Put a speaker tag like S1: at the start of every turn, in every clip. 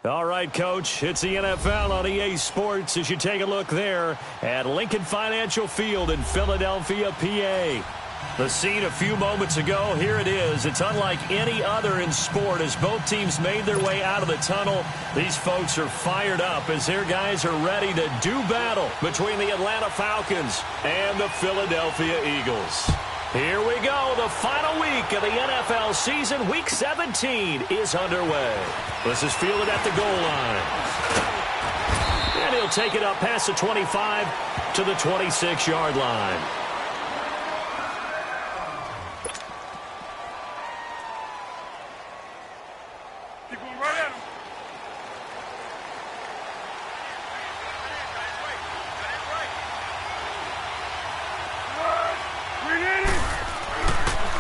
S1: All right, Coach, it's the NFL on EA Sports as you take a look there at Lincoln Financial Field in Philadelphia, PA. The scene a few moments ago, here it is. It's unlike any other in sport as both teams made their way out of the tunnel. These folks are fired up as their guys are ready to do battle between the Atlanta Falcons and the Philadelphia Eagles. Here we go. The final week of the NFL season. Week 17 is underway. This is fielded at the goal line. And he'll take it up past the 25 to the 26-yard line.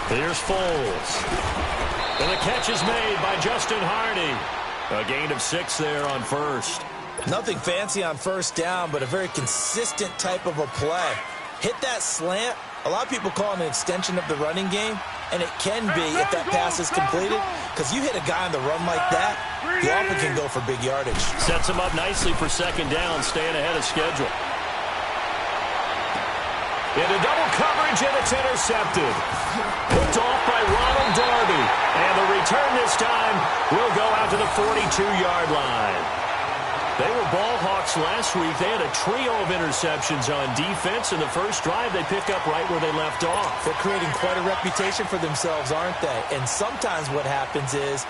S1: Here's Foles. And the catch is made by Justin Hardy. A gain of 6 there on first.
S2: Nothing fancy on first down, but a very consistent type of a play. Hit that slant. A lot of people call it an extension of the running game, and it can be if that pass is completed, because you hit a guy on the run like that, you often can go for big yardage.
S1: Sets him up nicely for second down, staying ahead of schedule. Into double coverage, and it's intercepted. Picked off by Ronald Darby. And the return this time will go out to the 42-yard line. They were ball hawks last week. They had a trio of interceptions on defense. In the first drive, they pick up right where they left off.
S2: They're creating quite a reputation for themselves, aren't they? And sometimes what happens is,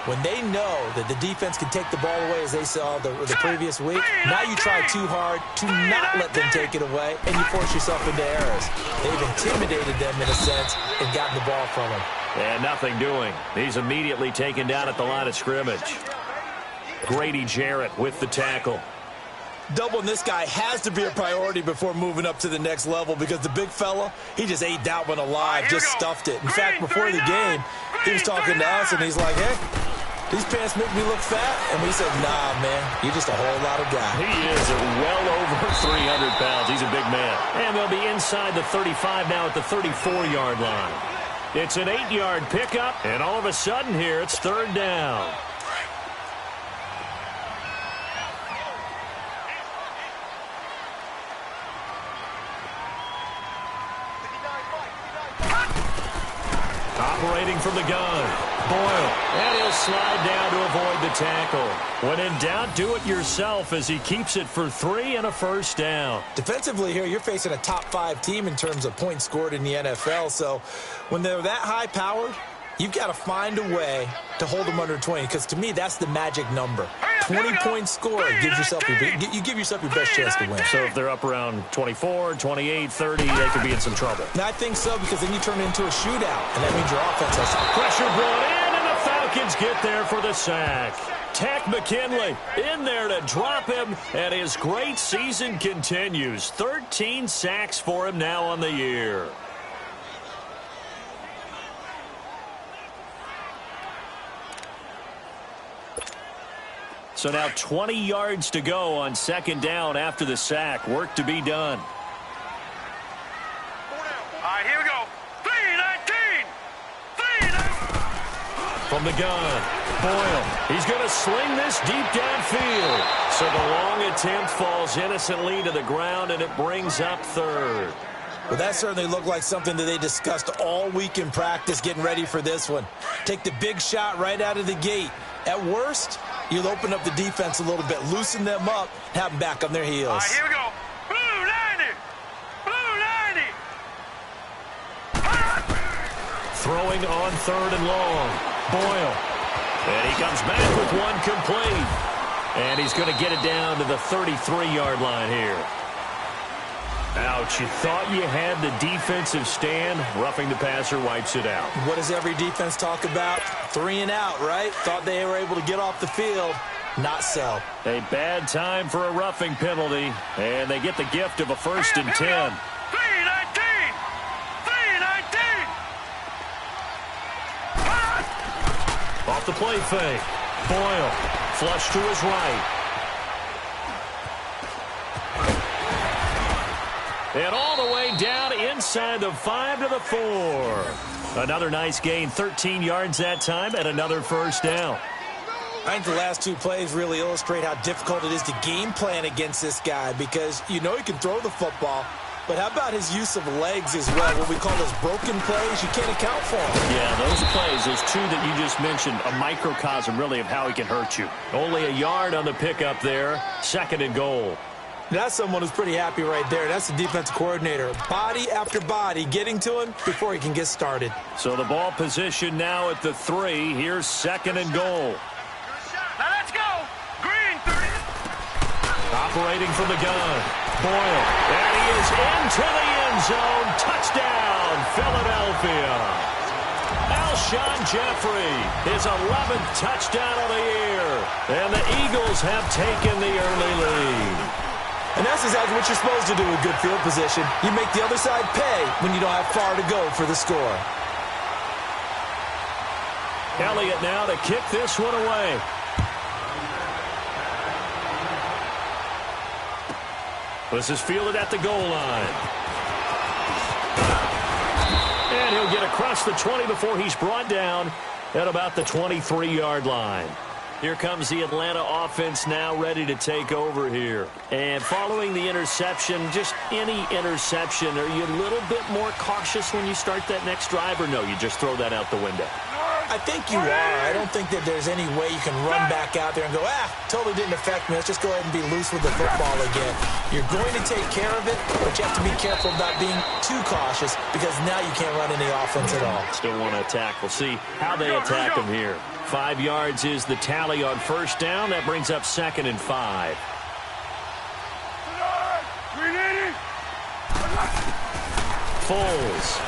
S2: when they know that the defense can take the ball away, as they saw the previous week, now you try too hard to not let them take it away, and you force yourself into errors. They've intimidated them, in a sense, and gotten the ball from them.
S1: And nothing doing. He's immediately taken down at the line of scrimmage. Grady Jarrett with the tackle.
S2: Doubling this guy has to be a priority before moving up to the next level, because the big fella, he just ate that one alive, just stuffed it. In fact, before the game, he was talking to us, and he's like, hey, these pants make me look fat. And we said, nah, man, you're just a whole lot of guy.
S1: He is well over 300 pounds. He's a big man. And they'll be inside the 35 now at the 34-yard line. It's an 8-yard pickup, and all of a sudden here, it's third down. Operating from the gun. Boyle. And he'll slide down to avoid the tackle. When in doubt, do it yourself as he keeps it for 3 and a first down.
S2: Defensively here, you're facing a top-5 team in terms of points scored in the NFL. So when they're that high-powered, you've got to find a way to hold them under 20, because to me, that's the magic number. 20 points scored gives yourself you give yourself your best chance to win.
S1: So if they're up around 24, 28, 30, they could be in some trouble.
S2: And I think so, because then you turn it into a shootout, and that means your offense has
S1: pressure brought in, and the Falcons get there for the sack. Tack McKinley in there to drop him, and his great season continues. 13 sacks for him now on the year. So now 20 yards to go on second down after the sack. Work to be done.
S3: All right, here we go. 3-19.
S1: From the gun, Boyle. He's going to sling this deep downfield. So the long attempt falls innocently to the ground, and it brings up third.
S2: Well, that certainly looked like something that they discussed all week in practice, getting ready for this one. Take the big shot right out of the gate. At worst, you'll open up the defense a little bit, loosen them up, have them back on their heels.
S3: All right, here we go. Blue 90. Blue 90.
S1: Throwing on third and long. Boyle. And he comes back with one complete. And he's going to get it down to the 33-yard line here. Ouch, you thought you had the defensive stand. Roughing the passer wipes it out.
S2: What does every defense talk about? 3 and out, right? Thought they were able to get off the field. Not so.
S1: A bad time for a roughing penalty. And they get the gift of a 1st and 10.
S3: 3-19. 3-19.
S1: Off the play fake. Boyle. Flush to his right. And all the way down inside the 5 to the 4. Another nice gain, 13 yards that time, and another first down.
S2: I think the last two plays really illustrate how difficult it is to game plan against this guy because you know he can throw the football, but how about his use of legs as well? What we call those broken plays, you can't account for them.
S1: Yeah, those plays, those two that you just mentioned, a microcosm really of how he can hurt you. Only a yard on the pickup there, 2nd and goal.
S2: That's someone who's pretty happy right there. That's the defensive coordinator. Body after body getting to him before he can get started.
S1: So the ball position now at the 3. Here's 2nd and goal.
S3: Now let's go. Green 30.
S1: Operating from the gun. Boyle. And he is into the end zone. Touchdown, Philadelphia. Alshon Jeffrey, his 11th touchdown of the year. And the Eagles have taken the early lead.
S2: And that's exactly what you're supposed to do with good field position. You make the other side pay when you don't have far to go for the score.
S1: Elliott now to kick this one away. This is fielded at the goal line. And he'll get across the 20 before he's brought down at about the 23-yard line. Here comes the Atlanta offense now ready to take over here. And following the interception, just any interception, are you a little bit more cautious when you start that next drive, or no, you just throw that out the window?
S2: I think you are. I don't think that there's any way you can run back out there and go, totally didn't affect me. Let's just go ahead and be loose with the football again. You're going to take care of it, but you have to be careful about being too cautious because now you can't run any offense at all.
S1: Still want to attack. We'll see how they attack him here. 5 yards is the tally on first down. That brings up 2nd and 5. Foles.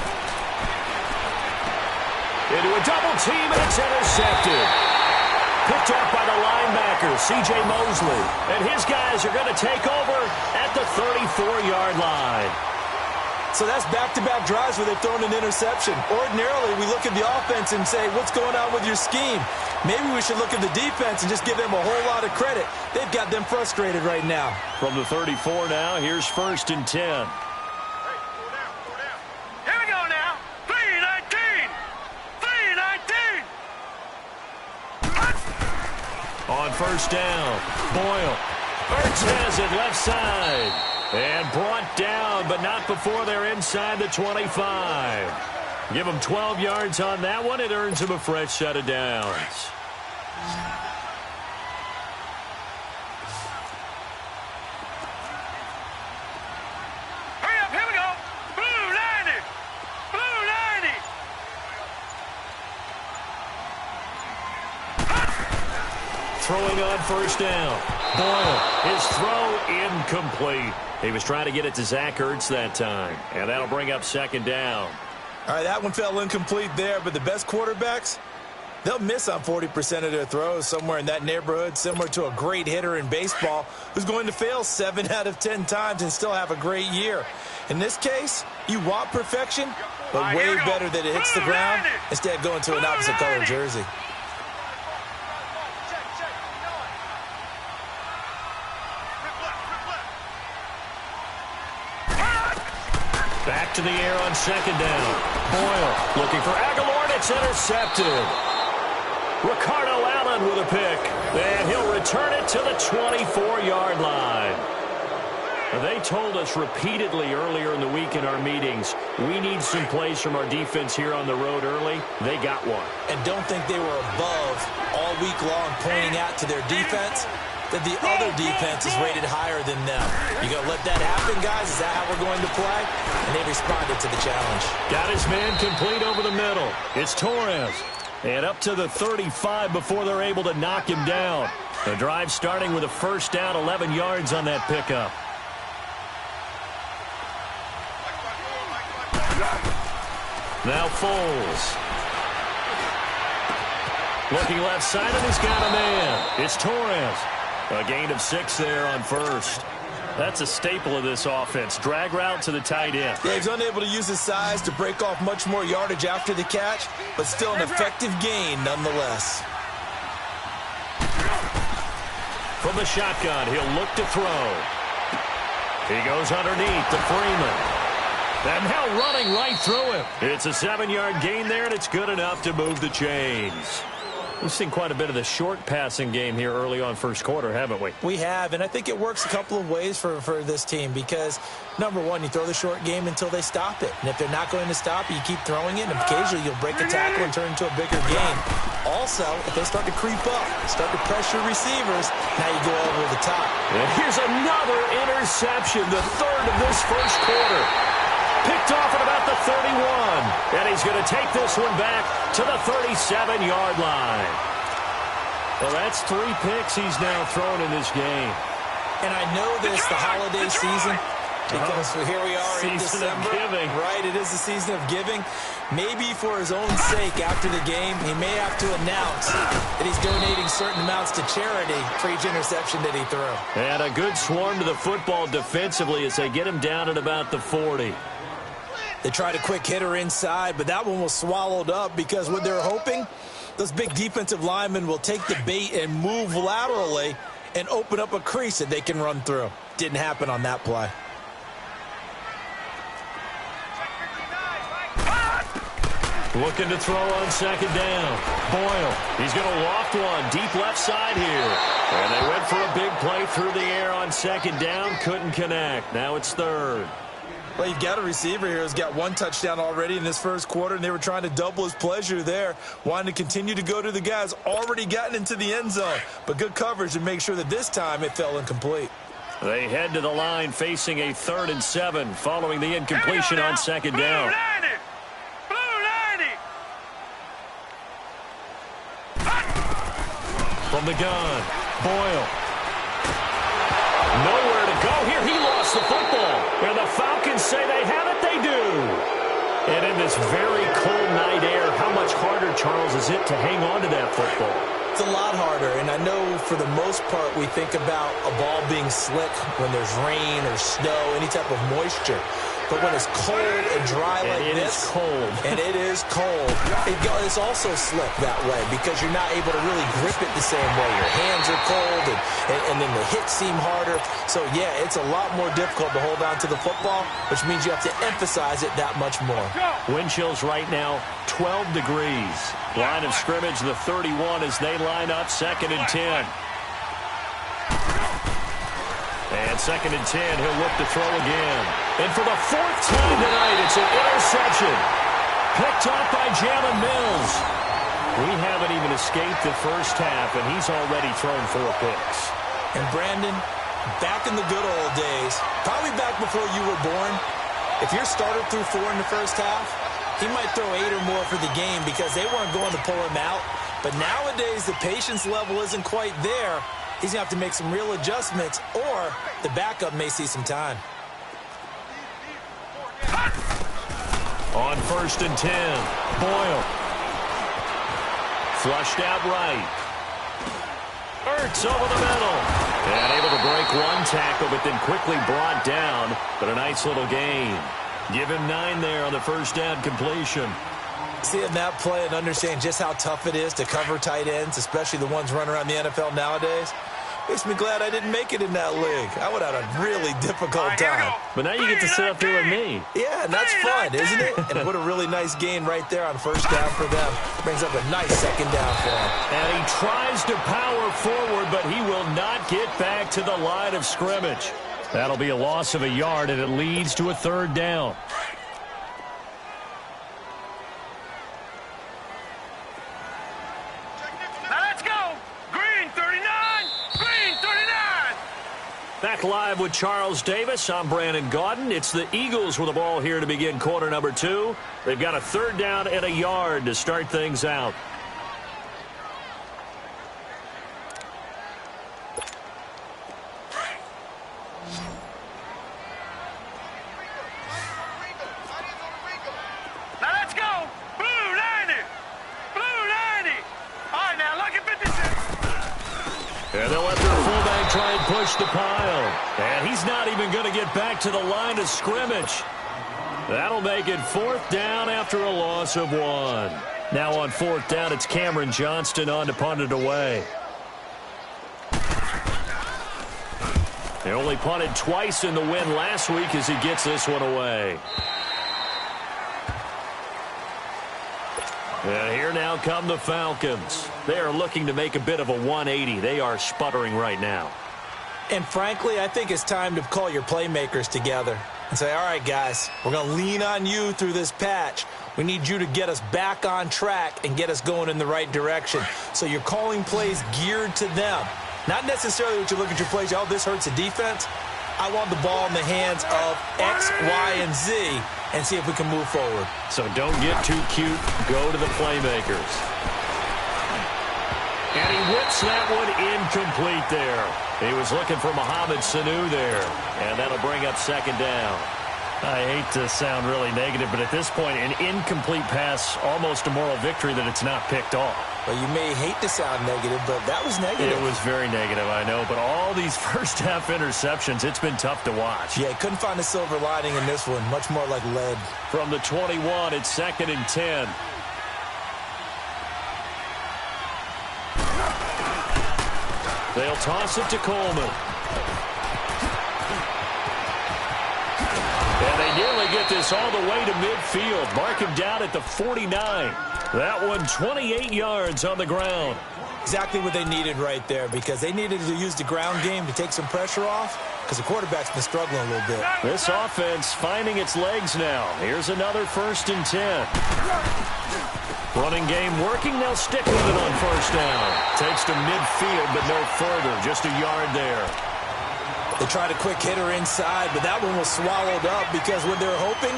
S1: Into a double team, and it's intercepted. Picked off by the linebacker, C.J. Mosley. And his guys are going to take over at the 34-yard line.
S2: So that's back-to-back drives where they've thrown an interception. Ordinarily, we look at the offense and say, what's going on with your scheme? Maybe we should look at the defense and just give them a whole lot of credit. They've got them frustrated right now.
S1: From the 34 now, here's 1st and 10.
S3: Here we go now. 3-19. 3-19.
S1: On first down, Boyle. Ertz has it left side. And brought down, but not before they're inside the 25. Give them 12 yards on that one. It earns them a fresh set of downs.
S3: Hurry up, here we go. Blue 90. Blue 90.
S1: Throwing on first down. Boyle, his throw incomplete. He was trying to get it to Zach Ertz that time. And that'll bring up 2nd down.
S2: All right, that one fell incomplete there, but the best quarterbacks, they'll miss on 40% of their throws, somewhere in that neighborhood, similar to a great hitter in baseball who's going to fail 7 out of 10 times and still have a great year. In this case, you want perfection, but way better that it hits the ground instead of going to an opposite color jersey.
S1: Back to the air on 2nd down. Boyle looking for Aguilar, and it's intercepted. Ricardo Allen with a pick. And he'll return it to the 24-yard line. They told us repeatedly earlier in the week in our meetings, we need some plays from our defense here on the road early. They got one.
S2: And don't think they were above all week long pointing out to their defense that the other defense is rated higher than them. You gonna let that happen, guys? Is that how we're going to play? And they responded to the challenge.
S1: Got his man complete over the middle. It's Torres. And up to the 35 before they're able to knock him down. The drive starting with a first down, 11 yards on that pickup. Now Foles. Looking left side, and he's got a man. It's Torres. A gain of 6 there on first. That's a staple of this offense. Drag route to the tight end.
S2: Yeah, he's unable to use his size to break off much more yardage after the catch, but still an effective gain nonetheless.
S1: From the shotgun, he'll look to throw. He goes underneath to Freeman. And now running right through him. It's a 7-yard gain there, and it's good enough to move the chains. We've seen quite a bit of the short passing game here early on first quarter, haven't we?
S2: We have, and I think it works a couple of ways for this team because, number one, you throw the short game until they stop it. And if they're not going to stop it, you keep throwing it, and occasionally you'll break a tackle and turn it into a bigger game. Also, if they start to creep up, start to pressure receivers, now you go over the top.
S1: And here's another interception, the third of this first quarter. Picked off at about the 31. And he's going to take this one back to the 37-yard line. Well, that's 3 picks he's now thrown in this game.
S2: And I know this, the holiday season, because here we are in December.
S1: Season of giving.
S2: Right, it is the season of giving. Maybe for his own sake after the game, he may have to announce that he's donating certain amounts to charity for each interception that he threw.
S1: And a good swarm to the football defensively as they get him down at about the 40.
S2: They tried a quick hitter inside, but that one was swallowed up because what they're hoping, those big defensive linemen will take the bait and move laterally and open up a crease that they can run through. Didn't happen on that play.
S1: Looking to throw on second down. Boyle, he's going to loft one deep left side here. And they went for a big play through the air on second down. Couldn't connect. Now it's third.
S2: Well, you've got a receiver here who's got 1 touchdown already in this first quarter, and they were trying to double his pleasure there, wanting to continue to go to the guys already gotten into the end zone. But good coverage to make sure that this time it fell incomplete.
S1: They head to the line facing a 3rd and 7 following the incompletion on second down. From the gun, Boyle. Nowhere to go here. He lost the football. And the Falcons say they have it. They do. And in this very cold night air, how much harder, Charles, is it to hang on to that football?
S2: It's a lot harder, and I know for the most part we think about a ball being slick when there's rain or snow, any type of moisture. But when it's cold and dry like this, and it is cold, it's also slick that way because you're not able to really grip it the same way. Your hands are cold, and then the hits seem harder. So, yeah, it's a lot more difficult to hold on to the football, which means you have to emphasize it that much more.
S1: Wind chills right now, 12 degrees. Line of scrimmage, the 31 as they line up, 2nd and 10. And 2nd and 10, he'll look to throw again. And for the 4th time tonight, it's an interception. Picked off by Jalen Mills. We haven't even escaped the first half, and he's already thrown 4 picks.
S2: And Brandon, back in the good old days, probably back before you were born, if your starter threw 4 in the first half, he might throw 8 or more for the game because they weren't going to pull him out. But nowadays, the patience level isn't quite there. He's going to have to make some real adjustments, or the backup may see some time.
S1: On 1st and 10, Boyle. Flushed out right. Ertz over the middle. And able to break 1 tackle, but then quickly brought down. But a nice little gain. Give him 9 there on the first down completion.
S2: Seeing that play and understanding just how tough it is to cover tight ends, especially the ones running around the NFL nowadays, makes me glad I didn't make it in that league. I would have had a really difficult time.
S1: But now you get to sit up here with me.
S2: Yeah, and that's fun, isn't it? And what a really nice gain right there on first down for them. Brings up a nice second down for him.
S1: And he tries to power forward, but he will not get back to the line of scrimmage. That'll be a loss of a yard, and it leads to a 3rd down. Back live with Charles Davis. I'm Brandon Gaudin. It's the Eagles with the ball here to begin quarter number 2. They've got a 3rd down and a yard to start things out.
S3: Now let's go. Blue 90. Blue 90. All right, now look at 56.
S1: And they'll let their fullback try and push the pile. And he's not even going to get back to the line of scrimmage. That'll make it 4th down after a loss of 1. Now on 4th down, it's Cameron Johnston on to punt it away. They only punted twice in the win last week as he gets this one away. And here now come the Falcons. They are looking to make a bit of a 180. They are sputtering right now.
S2: And frankly, I think it's time to call your playmakers together and say, all right, guys, we're going to lean on you through this patch. We need you to get us back on track and get us going in the right direction. So you're calling plays geared to them. Not necessarily what you look at your plays, oh, this hurts the defense. I want the ball in the hands of X, Y, and Z and see if we can move forward.
S1: So don't get too cute. Go to the playmakers. And he whips that one incomplete there. He was looking for Mohamed Sanu there. And that'll bring up second down. I hate to sound really negative, but at this point, an incomplete pass, almost a moral victory that it's not picked off.
S2: Well, you may hate to sound negative, but that was negative.
S1: It was very negative, I know. But all these first-half interceptions, it's been tough to watch.
S2: Yeah, couldn't find a silver lining in this one. Much more like lead.
S1: From the 21, it's 2nd and 10. They'll toss it to Coleman. And they nearly get this all the way to midfield. Mark him down at the 49. That one 28 yards on the ground.
S2: Exactly what they needed right there, because they needed to use the ground game to take some pressure off, because the quarterback's been struggling a little bit.
S1: This offense finding its legs now. Here's another 1st and 10. Running game working. They'll stick with it on 1st down. Takes to midfield, but no further. Just a yard there.
S2: They tried a quick hitter inside, but that one was swallowed up because when they're hoping,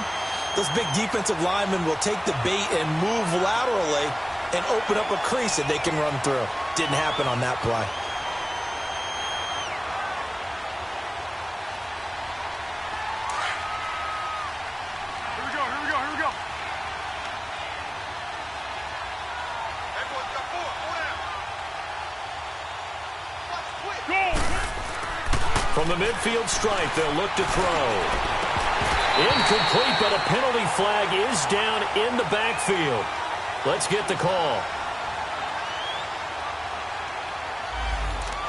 S2: those big defensive linemen will take the bait and move laterally and open up a crease that they can run through. Didn't happen on that play.
S3: Here we go, here we go, here we go. Hey, boys, got four down. Go!
S1: From the midfield stripe, they'll look to throw. Incomplete, but a penalty flag is down in the backfield. Let's get the call.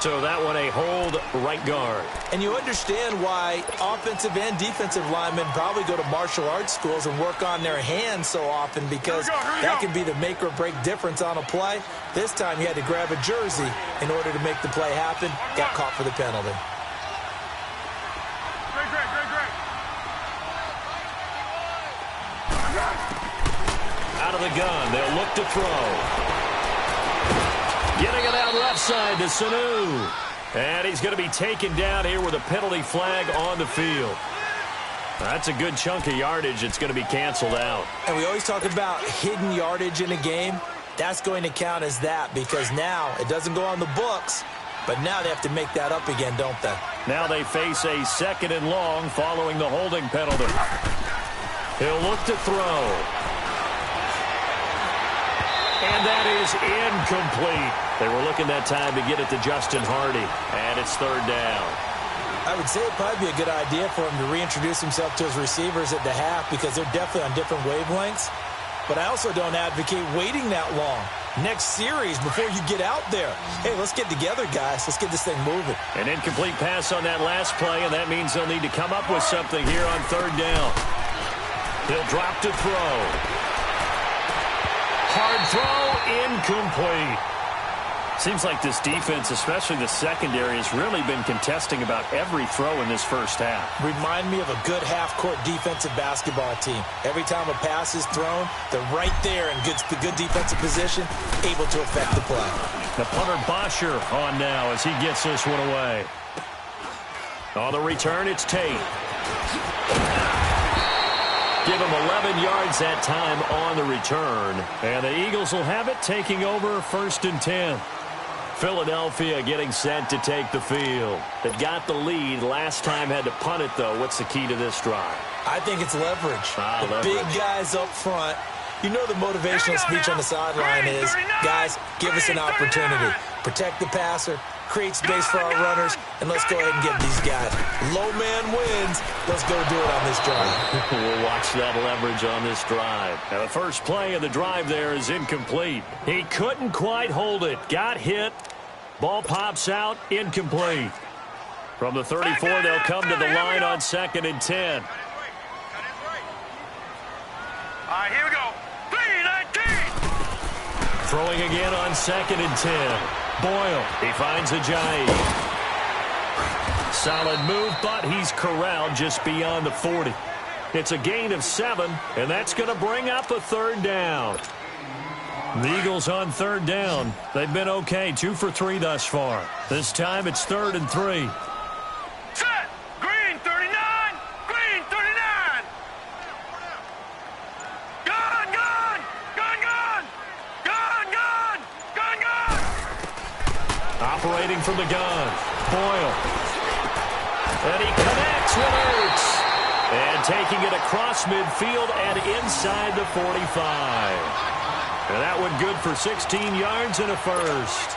S1: So that one a hold right guard.
S2: And you understand why offensive and defensive linemen probably go to martial arts schools and work on their hands so often, because that can be the make or break difference on a play. This time he had to grab a jersey in order to make the play happen. Got caught for the penalty.
S1: Out of the gun, they'll look to throw. Getting it out left side to Sanu. And he's going to be taken down here with a penalty flag on the field. That's a good chunk of yardage. It's going to be canceled out.
S2: And we always talk about hidden yardage in a game. That's going to count as that, because now it doesn't go on the books, but now they have to make that up again, don't they?
S1: Now they face a 2nd and long following the holding penalty. He'll look to throw. And that is incomplete. They were looking that time to get it to Justin Hardy. And it's 3rd down.
S2: I would say it'd probably be a good idea for him to reintroduce himself to his receivers at the half, because they're definitely on different wavelengths. But I also don't advocate waiting that long. Next series, before you get out there, hey, let's get together, guys. Let's get this thing moving.
S1: An incomplete pass on that last play, and that means they'll need to come up with something here on 3rd down. He'll drop to throw. Hard throw, incomplete. Seems like this defense, especially the secondary, has really been contesting about every throw in this first half.
S2: Remind me of a good half-court defensive basketball team. Every time a pass is thrown, they're right there in good defensive position, able to affect the play.
S1: The punter Bosher on now as he gets this one away. On the return, it's Tate. Give him 11 yards that time on the return. And the Eagles will have it, taking over 1st and 10. Philadelphia getting set to take the field. They got the lead. Last time had to punt it, though. What's the key to this drive?
S2: I think it's leverage. The big guys up front. You know the motivational speech on the sideline is, guys, give us an opportunity. Protect the passer, create space for our runners, and let's go ahead and get these guys. Low man wins. Let's go do it on this drive.
S1: We'll watch that leverage on this drive. Now, the first play of the drive there is incomplete. He couldn't quite hold it. Got hit. Ball pops out. Incomplete. From the 34, they'll come to the line on 2nd and 10.
S3: All right, here we go. 3-19.
S1: Throwing again on 2nd and 10. Boyle, he finds Ajayi. Solid move, but he's corralled just beyond the 40. It's a gain of 7, and that's going to bring up a 3rd down. The Eagles on 3rd down. They've been okay, 2 for 3 thus far. This time it's 3rd and 3.
S3: Set! Green 39! Green 39! Gun, gun! Gun, gun! Gun, gun! Gun, gun!
S1: Operating from the gun. Boyle. And he connects with Ertz. And taking it across midfield and inside the 45. And that one good for 16 yards and a first.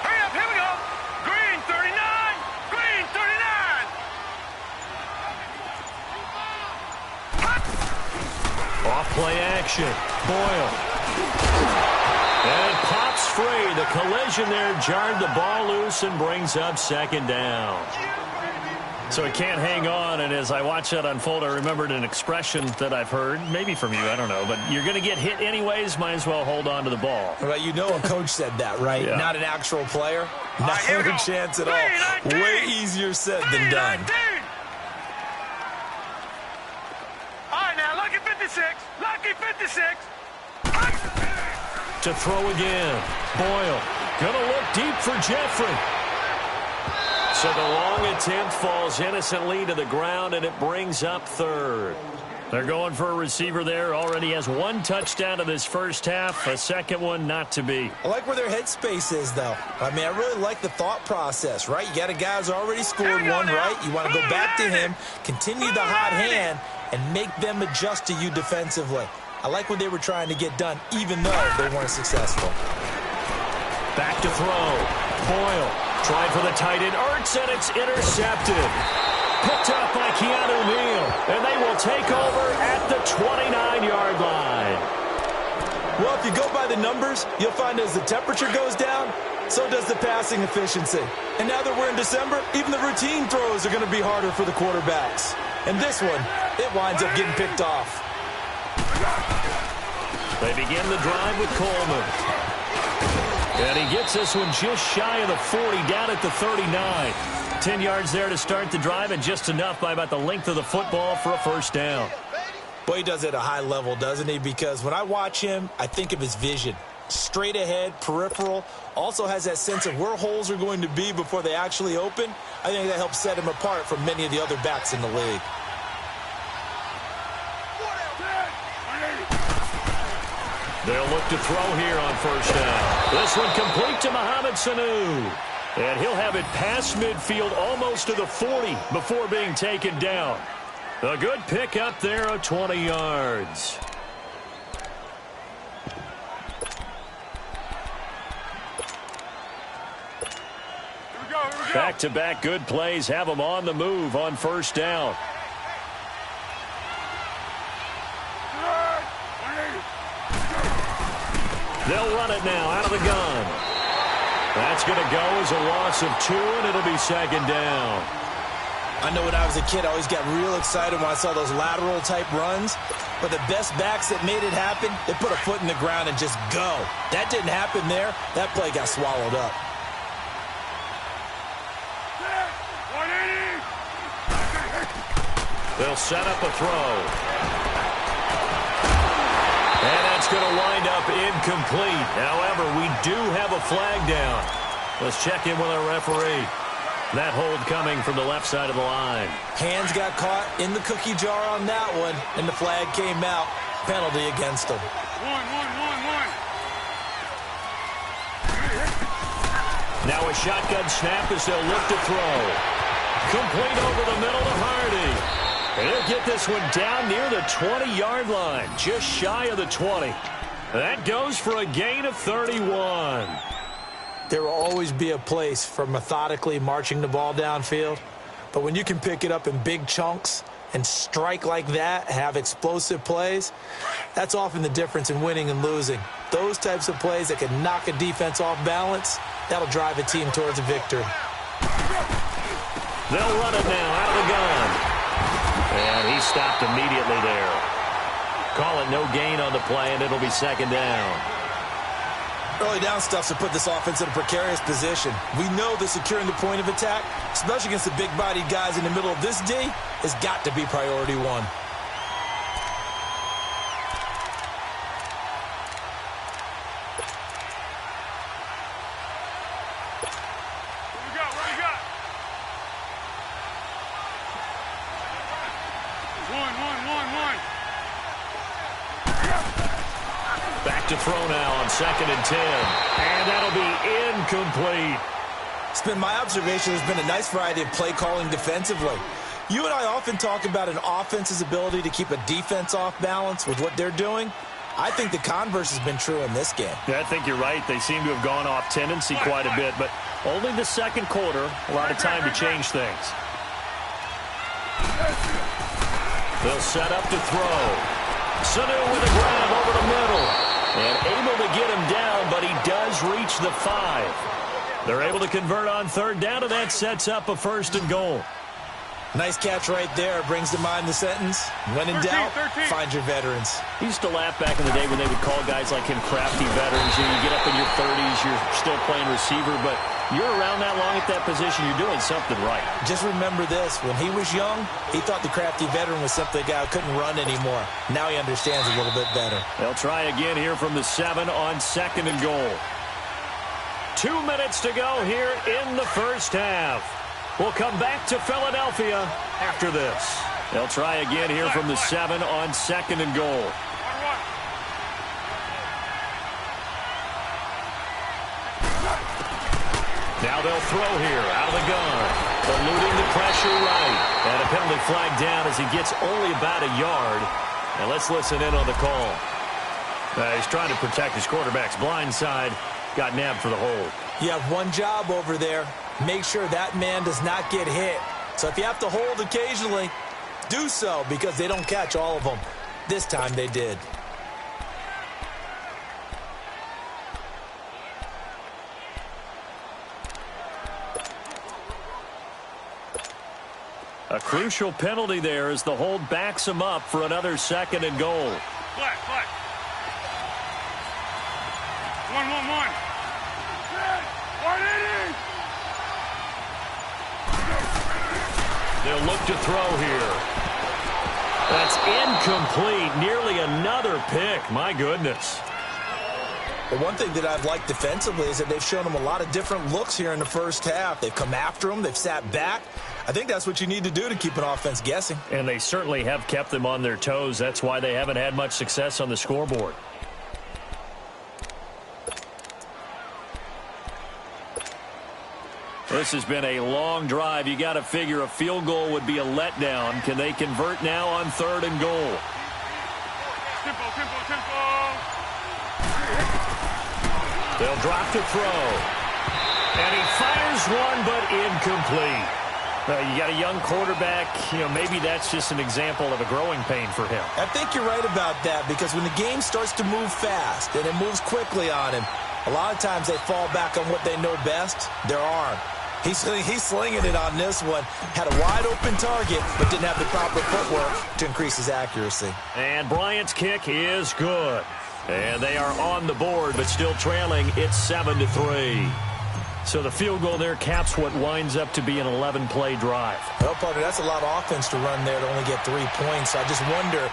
S3: Hurry up, here we go! Green 39! Green 39!
S1: Off play action. Boyle. And it pops free. The collision there jarred the ball loose and brings up 2nd down. So it can't hang on, and as I watch that unfold, I remembered an expression that I've heard, maybe from you, I don't know, but you're going to get hit anyways, might as well hold on to the ball.
S2: Well, you know a coach said that, right?
S1: Yeah.
S2: Not an actual player. Not
S3: here we
S2: a
S3: go.
S2: chance at all. Way easier said than done.
S3: 19. All right, now, lucky 56. Lucky 56.
S1: To throw again. Boyle. Going to look deep for Jeffrey. So the long attempt falls innocently to the ground, and it brings up 3rd. They're going for a receiver there. Already has 1 touchdown in this first half. A 2nd one not to be.
S2: I like where their headspace is, though. I mean, I really like the thought process, right? You got a guy who's already scored one, right? You want to go back to him, continue the hot hand, and make them adjust to you defensively. I like what they were trying to get done, even though they weren't successful.
S1: Back to throw. Boyle. Tried for the tight end, Ertz, and it's intercepted. Picked up by Keanu Neal, and they will take over at the 29-yard line.
S2: Well, if you go by the numbers, you'll find as the temperature goes down, so does the passing efficiency. And now that we're in December, even the routine throws are going to be harder for the quarterbacks. And this one, it winds up getting picked off.
S1: They begin the drive with Coleman. And he gets this one just shy of the 40, down at the 39. 10 yards there to start the drive, and just enough by about the length of the football for a 1st down.
S2: Boy, he does it at a high level, doesn't he? Because when I watch him, I think of his vision. Straight ahead, peripheral, also has that sense of where holes are going to be before they actually open. I think that helps set him apart from many of the other backs in the league.
S1: They'll look to throw here on 1st down. This one complete to Mohamed Sanu. And he'll have it past midfield almost to the 40 before being taken down. A good pick up there of 20 yards. Back-to-back good plays have them on the move on 1st down. They'll run it now out of the gun. That's going to go as a loss of 2, and it'll be 2nd down.
S2: I know when I was a kid, I always got real excited when I saw those lateral-type runs. But the best backs that made it happen, they put a foot in the ground and just go. That didn't happen there. That play got swallowed up.
S1: They'll set up a throw. And that's going to wind up incomplete. However, we do have a flag down. Let's check in with our referee. That hold coming from the left side of the line.
S2: Hands got caught in the cookie jar on that one, and the flag came out. Penalty against him.
S3: One.
S1: Now a shotgun snap as they'll look to throw. Complete over the middle to Hardy. And he'll get this one down near the 20-yard line, just shy of the 20. That goes for a gain of 31.
S2: There will always be a place for methodically marching the ball downfield. But when you can pick it up in big chunks and strike like that, have explosive plays, that's often the difference in winning and losing. Those types of plays that can knock a defense off balance, that'll drive a team towards a victory.
S1: They'll run it now out of the gun. And he stopped immediately there. Call it no gain on the play, and it'll be second down.
S2: Early down stuff to put this offense in a precarious position. We know that securing the point of attack, especially against the big-bodied guys in the middle of this D, has got to be priority one.
S3: What you got? One.
S1: Back to throw now on 2nd and 10. And that'll be incomplete.
S2: It's been my observation there's been a nice variety of play calling defensively. You and I often talk about an offense's ability to keep a defense off balance with what they're doing. I think the converse has been true in this game.
S1: Yeah, I think you're right. They seem to have gone off tendency quite a bit, but only the second quarter, a lot of time to change things. They'll set up to throw. Sanu with a grab over the middle. And able to get him down, but he does reach the 5. They're able to convert on 3rd down, and that sets up a 1st and goal.
S2: Nice catch right there. Brings to mind the sentence, when in doubt, find your veterans.
S1: He used to laugh back in the day when they would call guys like him crafty veterans. You get up in your 30s, you're still playing receiver, but you're around that long at that position, you're doing something right.
S2: Just remember this. When he was young, he thought the crafty veteran was simply a guy who couldn't run anymore. Now he understands a little bit better.
S1: They'll try again here from the 7 on 2nd and goal. 2 minutes to go here in the first half. We'll come back to Philadelphia after this. They'll try again here from the 7 on 2nd and goal. Now they'll throw here out of the gun. Eluding the pressure right. And a penalty flag down as he gets only about a yard. And let's listen in on the call. He's trying to protect his quarterback's blind side. Got nabbed for the hold.
S2: You have one job over there. Make sure that man does not get hit. So if you have to hold occasionally, do so, because they don't catch all of them. This time they did.
S1: A crucial penalty there as the hold backs him up for another 2nd and goal.
S3: Flat. 1. 180.
S1: They'll look to throw here. That's incomplete. Nearly another pick. My goodness.
S2: The one thing that I've liked defensively is that they've shown him a lot of different looks here in the first half. They've come after him. They've sat back. I think that's what you need to do to keep an offense guessing.
S1: And they certainly have kept them on their toes. That's why they haven't had much success on the scoreboard. This has been a long drive. You got to figure a field goal would be a letdown. Can they convert now on 3rd and goal?
S3: Tempo.
S1: They'll drop to throw. And he fires one, but incomplete. You got a young quarterback. Maybe that's just an example of a growing pain for him.
S2: I think you're right about that, because when the game starts to move fast and it moves quickly on him, a lot of times they fall back on what they know best, their arm. He's slinging it on this one. Had a wide-open target, but didn't have the proper footwork to increase his accuracy.
S1: And Bryant's kick is good. And they are on the board, but still trailing. It's 7-3. So the field goal there caps what winds up to be an 11-play drive.
S2: Well, partner, that's a lot of offense to run there to only get 3 points. So I just wonder,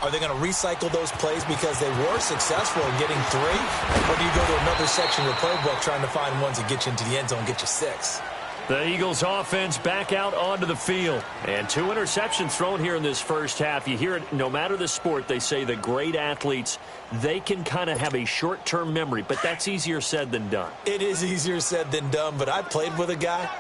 S2: are they going to recycle those plays because they were successful in getting 3? Or do you go to another section of the playbook trying to find ones that get you into the end zone and get you 6?
S1: The Eagles offense back out onto the field. And 2 interceptions thrown here in this first half. You hear it, no matter the sport, they say the great athletes, they can kind of have a short-term memory, but that's easier said than done.
S2: It is easier said than done, but I played with a guy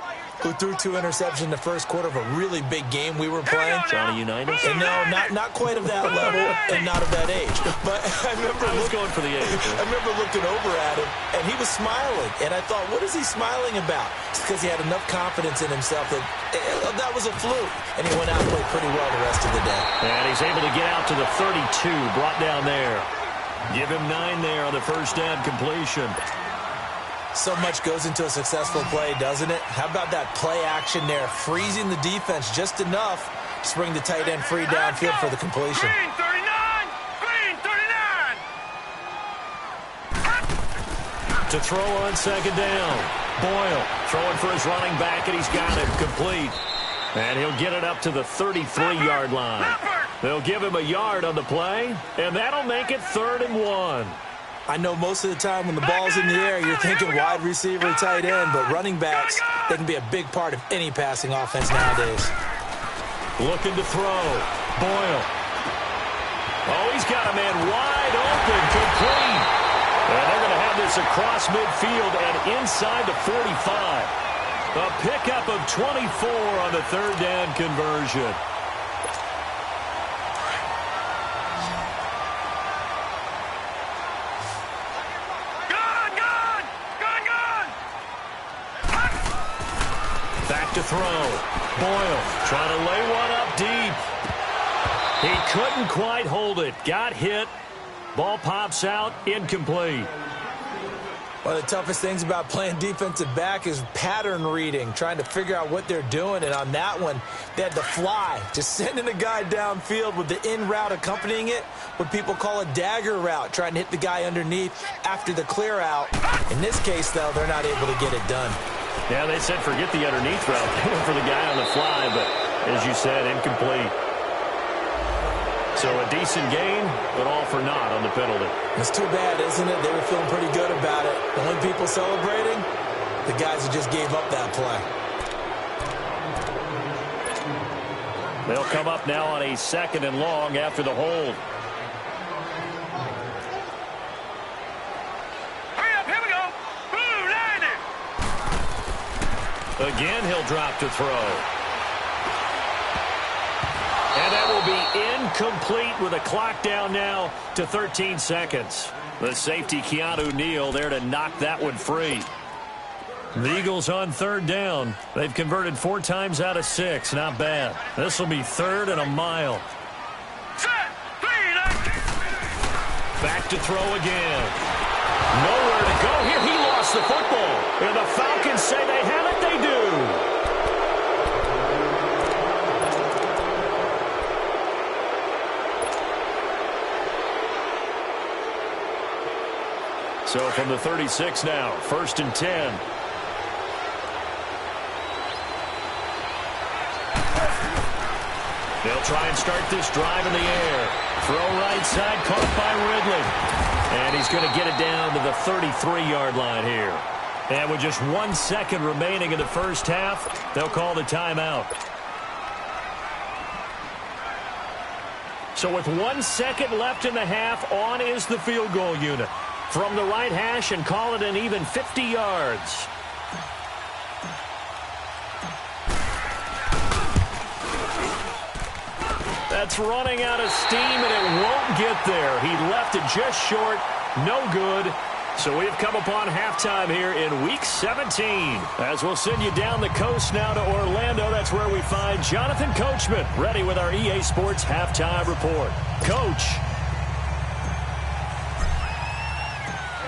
S2: who threw 2 interceptions in the first quarter of a really big game we were playing.
S1: Johnny Unitas?
S2: And no, not quite of that level and not of that age. But I was
S1: going for the age.
S2: I remember looking over at him, and he was smiling. And I thought, what is he smiling about? It's because he had enough confidence in himself that that was a fluke. And he went out and played pretty well the rest of the day.
S1: And he's able to get out to the 32, brought down there. Give him 9 there on the first down completion.
S2: So much goes into a successful play, doesn't it? How about that play action there, freezing the defense just enough Just bring the tight end free downfield for the completion.
S3: Green 39! Green 39!
S1: To throw on second down. Boyle throwing for his running back, and he's got it complete. And he'll get it up to the 33-yard line. They'll give him a yard on the play, and that'll make it 3rd and 1.
S2: I know most of the time when the ball's in the air, you're thinking wide receiver, tight end, but running backs, they can be a big part of any passing offense nowadays.
S1: Looking to throw. Boyle. Oh, he's got a man wide open, complete. And they're going to have this across midfield and inside the 45. A pickup of 24 on the 3rd down conversion. Back to throw. Boyle trying to lay one up deep. He couldn't quite hold it. Got hit. Ball pops out. Incomplete.
S2: One of the toughest things about playing defensive back is pattern reading, trying to figure out what they're doing. And on that one, they had to fly, just sending a guy downfield with the in route accompanying it, what people call a dagger route, trying to hit the guy underneath after the clear out. In this case, though, they're not able to get it done.
S1: Yeah, they said forget the underneath route. They went for the guy on the fly, but as you said, incomplete. So a decent gain, but all for naught on the penalty.
S2: It's too bad, isn't it? They were feeling pretty good about it. The only people celebrating, the guys who just gave up that play.
S1: They'll come up now on a 2nd and long after the hold.
S3: Hurry up, here we go. Blue 90.
S1: Again, he'll drop to throw. And that will be incomplete with a clock down now to 13 seconds. The safety, Keanu Neal, there to knock that one free. The Eagles on 3rd down. They've converted 4 times out of 6. Not bad. This will be 3rd and a mile.
S3: Set. 3, 9.
S1: Back to throw again. Nowhere to go here. He lost the football. And the Falcons say they have it. They do. So from the 36 now, 1st and 10. They'll try and start this drive in the air. Throw right side, caught by Ridley. And he's going to get it down to the 33-yard line here. And with just 1 second remaining in the first half, they'll call the timeout. So with 1 second left in the half, on is the field goal unit. From the right hash and call it an even 50 yards. That's running out of steam, and it won't get there. He left it just short. No good. So we've come upon halftime here in Week 17. As we'll send you down the coast now to Orlando. That's where we find Jonathan Coachman, ready with our EA Sports Halftime Report. Coach.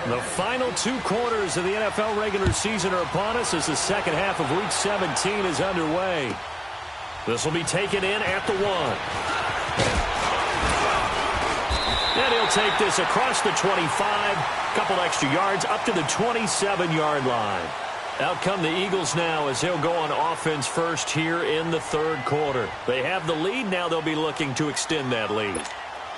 S1: The final 2 quarters of the NFL regular season are upon us as the second half of Week 17 is underway. This will be taken in at the 1. And he'll take this across the 25, couple extra yards, up to the 27-yard line. Out come the Eagles now as they'll go on offense first here in the 3rd quarter. They have the lead. Now they'll be looking to extend that lead.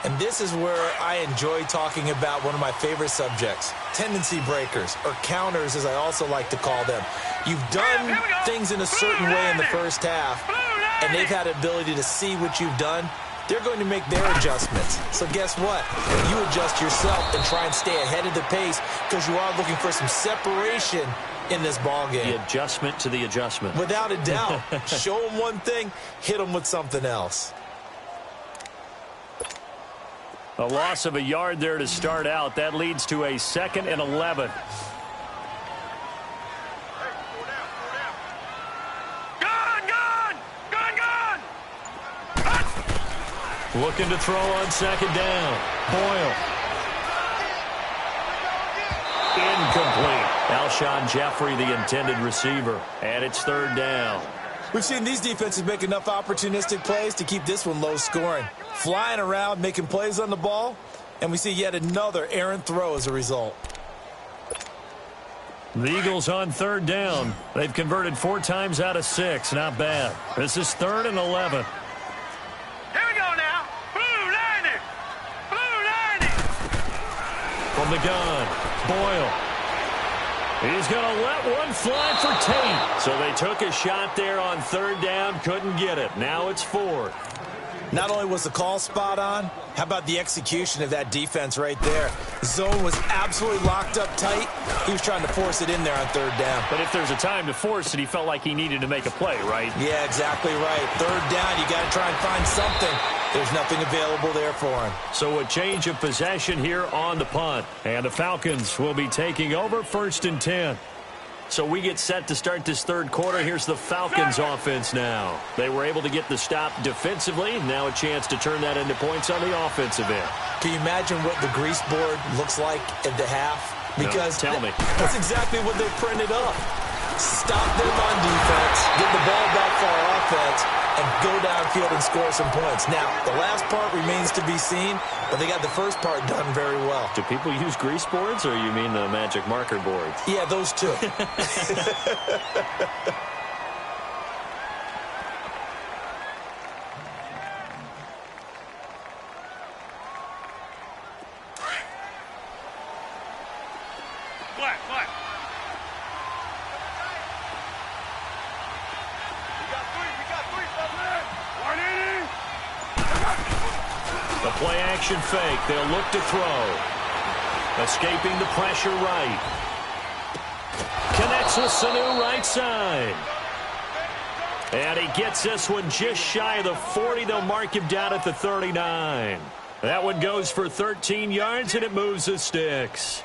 S2: And this is where I enjoy talking about one of my favorite subjects, tendency breakers, or counters as I also like to call them. You've done things in a certain way in the first half, and they've had the ability to see what you've done. They're going to make their adjustments. So guess what? You adjust yourself and try and stay ahead of the pace because you are looking for some separation in this ball game.
S1: The adjustment to the adjustment.
S2: Without a doubt. Show them one thing, hit them with something else.
S1: A loss of a yard there to start out. That leads to a 2nd and 11. Looking to throw on 2nd down. Boyle. Incomplete. Alshon Jeffrey, the intended receiver. And it's 3rd down.
S2: We've seen these defenses make enough opportunistic plays to keep this one low scoring. Flying around, making plays on the ball, and we see yet another errant throw as a result.
S1: The Eagles on third down. They've converted 4 times out of 6. Not bad. This is 3rd and 11.
S3: Here we go now. Blue 90. Blue 90.
S1: From the gun, Boyle. He's going to let one fly for Tate. So they took a shot there on 3rd down, couldn't get it. Now it's 4th.
S2: Not only was the call spot on, how about the execution of that defense right there? Zone was absolutely locked up tight. He was trying to force it in there on 3rd down.
S1: But if there's a time to force it, he felt like he needed to make a play, right?
S2: Yeah, exactly right. 3rd down, you got to try and find something. There's nothing available there for him.
S1: So a change of possession here on the punt. And the Falcons will be taking over 1st and 10. So we get set to start this 3rd quarter. Here's the Falcons offense now. They were able to get the stop defensively. Now a chance to turn that into points on the offensive end.
S2: Can you imagine what the grease board looks like at the half? Because
S1: no, tell me.
S2: That's exactly what they printed up. Stop them on defense, get the ball back for our offense, and go downfield and score some points. Now, the last part remains to be seen, but they got the first part done very well.
S1: Do people use grease boards, or you mean the magic marker boards?
S2: Yeah, those two.
S3: Black. We got three, Featherman. 180.
S1: The play action fake. They'll look to throw. Escaping the pressure right. Connects with Sanu right side. And he gets this one just shy of the 40. They'll mark him down at the 39. That one goes for 13 yards, and it moves the sticks.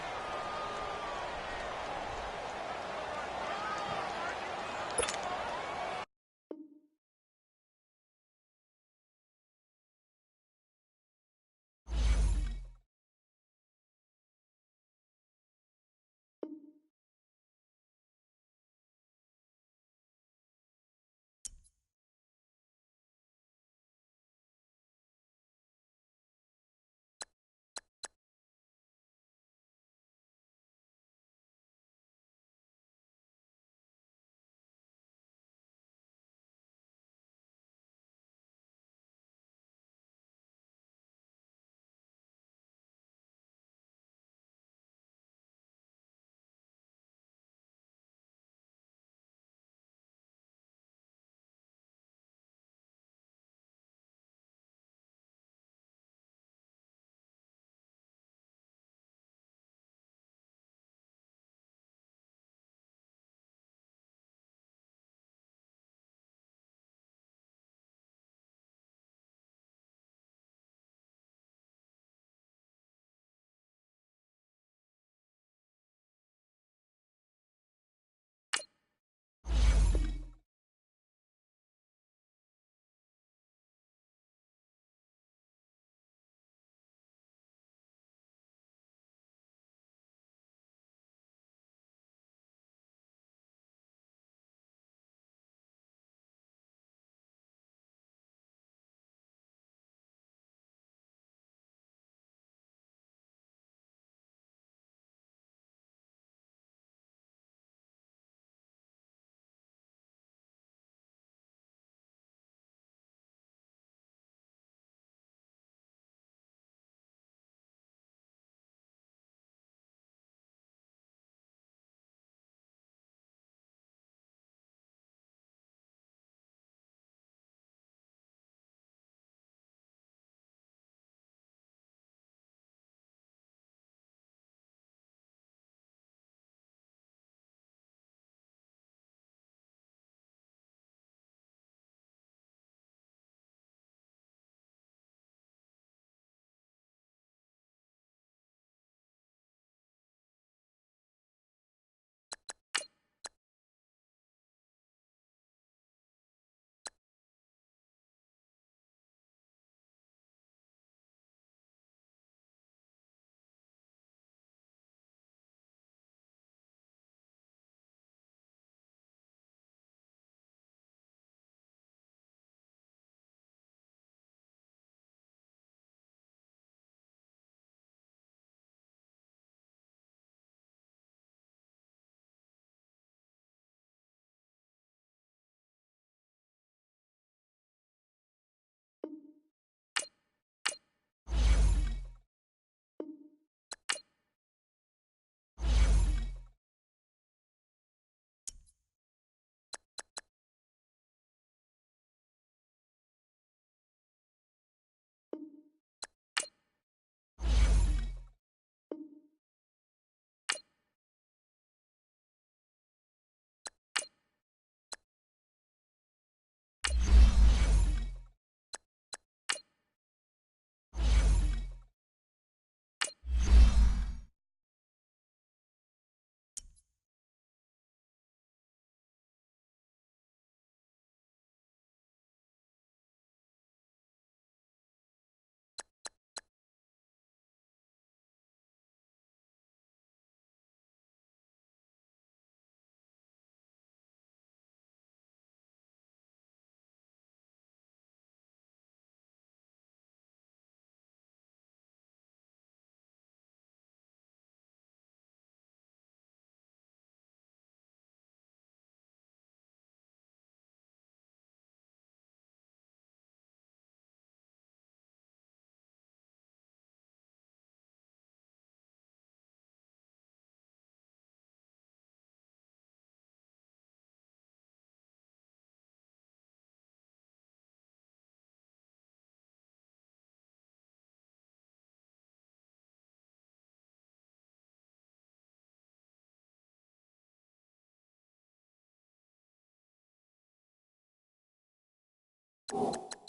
S4: Bye.